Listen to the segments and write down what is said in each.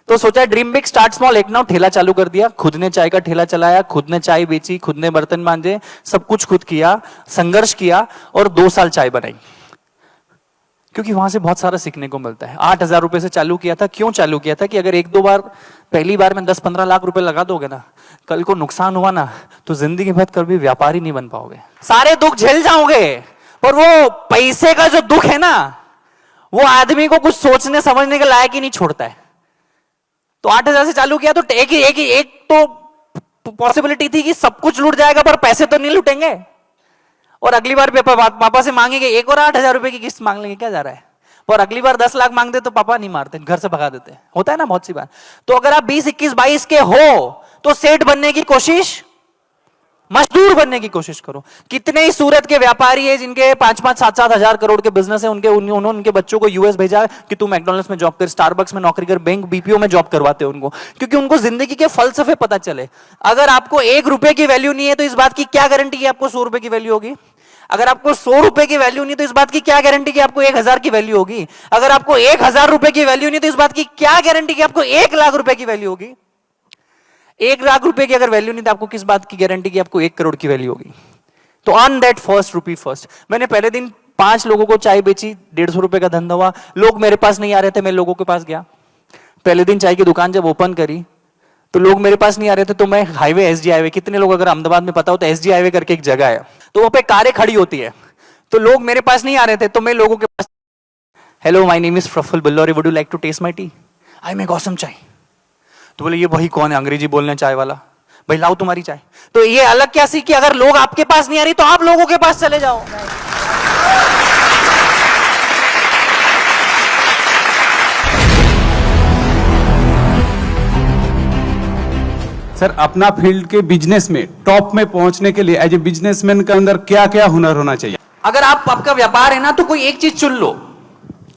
तो सोचा dream big start small, एक ना ठेला चालू कर दिया, खुद ने चाय का ठेला चलाया, खुद ने चाय बेची, खुद ने बर्तन मांजे, सब कुछ खुद किया, संघर्ष किया और 2 साल चाय बनाई। क्योंकि वहां से बहुत सारा सीखने को मिलता है। 8,000 रुपए से चालू किया था। क्यों चालू किया था कि अगर 1-2 बार पहली बार में 10-15 लाख रुपए लगा दोगे ना, कल को नुकसान हुआ ना तो जिंदगी भर कभी व्यापारी नहीं बन पाओगे। सारे दुख झेल जाओगे, पर वो पैसे का जो दुख है ना, वो आदमी को कुछ सोचने समझने के लायक ही नहीं छोड़ता है। तो 8,000 से चालू किया तो एक तो पॉसिबिलिटी थी कि सब कुछ लूट जाएगा पर पैसे तो नहीं लूटेंगे, और अगली बार पापा से मांगेंगे एक और 8,000 रुपए की किस्त मांग लेंगे, क्या जा रहा है। और अगली बार 10 लाख मांगते तो पापा नहीं मारते, घर से भगा देते। होता है ना बहुत सी बार। तो अगर आप 20, 21, 22 के हो तो सेठ बनने की कोशिश, मजदूर बनने की कोशिश करो। कितने ही सूरत के व्यापारी है जिनके 5-5, 7-7 हजार करोड़ के बिजनेस है, उन्होंने उनके बच्चों को यूएस भेजा कि तू मैकडॉनल्ड्स में जॉब कर, स्टारबक्स में नौकरी कर, बैंक बीपीओ में जॉब करवाते हैं उनको, क्योंकि उनको जिंदगी के फलसफे पता चले। अगर आपको 1 रुपए की वैल्यू नहीं है तो इस बात की क्या गारंटी है आपको 100 रुपए की वैल्यू होगी। अगर आपको 100 रुपए की वैल्यू नहीं तो इस बात की क्या गारंटी कि आपको 1,000 की वैल्यू होगी। अगर आपको 1,000 रुपए की वैल्यू नहीं तो इस बात की क्या गारंटी कि आपको 1 लाख रुपए की वैल्यू होगी। 1 लाख रुपए की अगर वैल्यू नहीं तो आपको किस बात की गारंटी कि आपको 1 करोड़ की वैल्यू होगी। तो on that first rupee first. मैंने पहले दिन 5 लोगों को चाय बेची, 150 रुपए का धंधा हुआ। लोग मेरे पास नहीं आ रहे थे, मैं लोगों के पास गया। पहले दिन चाय की दुकान जब ओपन करी तो लोग मेरे पास नहीं आ रहे थे, तो मैं हाईवे, एसजी हाईवे, कितने लोग अगर अहमदाबाद में पता हो तो एसजी हाईवे करके एक जगह है, तो वहां पे कारें खड़ी होती है। तो लोग मेरे पास नहीं आ रहे थे, तो मैं लोगों के पास, hello my name is Praful Billauri, would you like to taste my tea, I make awesome chai. तो बोले ये वही कौन है अंग्रेजी बोलने चाय वाला, भाई लाओ तुम्हारी चाय। तो ये अलग क्या सीखी, अगर लोग आपके पास नहीं आ रही तो आप लोगों के पास चले जाओ। सर, अपना फील्ड के बिजनेस में टॉप में पहुंचने के लिए एज ए बिजनेसमैन के अंदर क्या क्या हुनर होना चाहिए? अगर आपका व्यापार है ना तो कोई एक चीज चुन लो।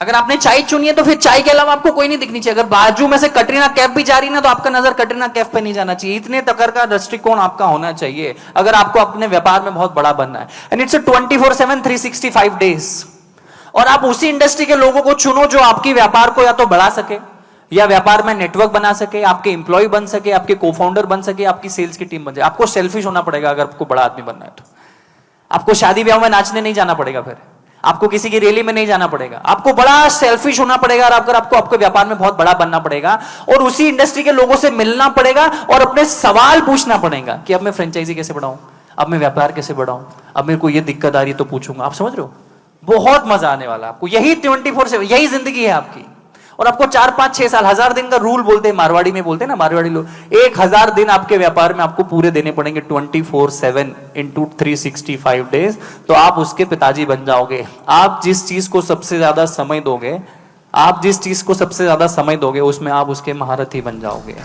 अगर आपने चाय चुनी है तो फिर चाय के अलावा आपको कोई नहीं दिखनी चाहिए। अगर बाजू में से कटरीना कैफ भी जा रही ना तो आपका नजर कटरीना कैफ पे नहीं जाना चाहिए। इतने तक का दृष्टिकोण आपका होना चाहिए अगर आपको अपने व्यापार में बहुत बड़ा बनना है। And it's 24/7 365 days. और आप उसी इंडस्ट्री के लोगों को चुनो जो आपकी व्यापार को या तो बढ़ा सके या व्यापार में नेटवर्क बना सके, आपके एम्प्लॉय बन सके, आपके को फाउंडर बन सके, आपकी सेल्स की टीम बन जाए। आपको सेल्फिश होना पड़ेगा अगर आपको बड़ा आदमी बनना है तो। आपको शादी ब्याह में नाचने नहीं जाना पड़ेगा, फिर आपको किसी की रैली में नहीं जाना पड़ेगा। आपको बड़ा सेल्फिश होना पड़ेगा और अगर आपको आपके व्यापार में बहुत बड़ा बनना पड़ेगा और उसी इंडस्ट्री के लोगों से मिलना पड़ेगा और अपने सवाल पूछना पड़ेगा कि अब मैं फ्रेंचाइजी कैसे बढ़ाऊं, अब मैं व्यापार कैसे बढ़ाऊं, अब मेरे को ये दिक्कत आ रही है तो पूछूंगा। आप समझ रहे हो? बहुत मजा आने वाला आपको। यही 24/7 यही जिंदगी है आपकी। और आपको 4, 5, 6 साल, 1000 दिन का रूल बोलते हैं, मारवाड़ी में बोलते हैं ना, मारवाड़ी लोग 1000 दिन आपके व्यापार में आपको पूरे देने पड़ेंगे 24/7 इंटू 365 डेज। तो आप उसके पिताजी बन जाओगे। आप जिस चीज को सबसे ज्यादा समय दोगे, आप जिस चीज को सबसे ज्यादा समय दोगे उसमें आप उसके महारथी बन जाओगे।